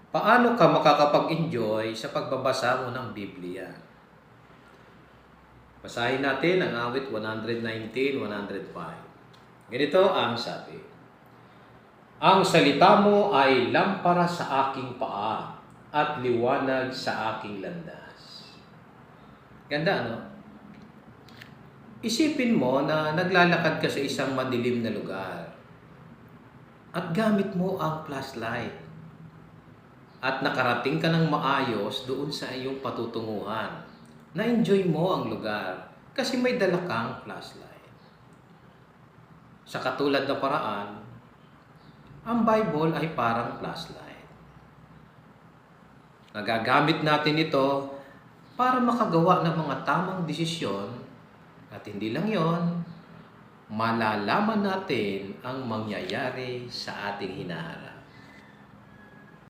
Paano ka makakapag-enjoy sa pagbabasa mo ng Biblia? Basahin natin ang awit 119:105. Ganito ang sabi. Ang salita mo ay lampara sa aking paa at liwanag sa aking landas. Ganda, no? Isipin mo na naglalakad ka sa isang madilim na lugar at gamit mo ang flashlight at nakarating ka ng maayos doon sa iyong patutunguhan. Na-enjoy mo ang lugar kasi may dala kang flashlight. Sa katulad na paraan, ang Bible ay parang flashlight. Nagagamit natin ito para makagawa ng mga tamang desisyon at hindi lang yon, malalaman natin ang mangyayari sa ating hinaharap.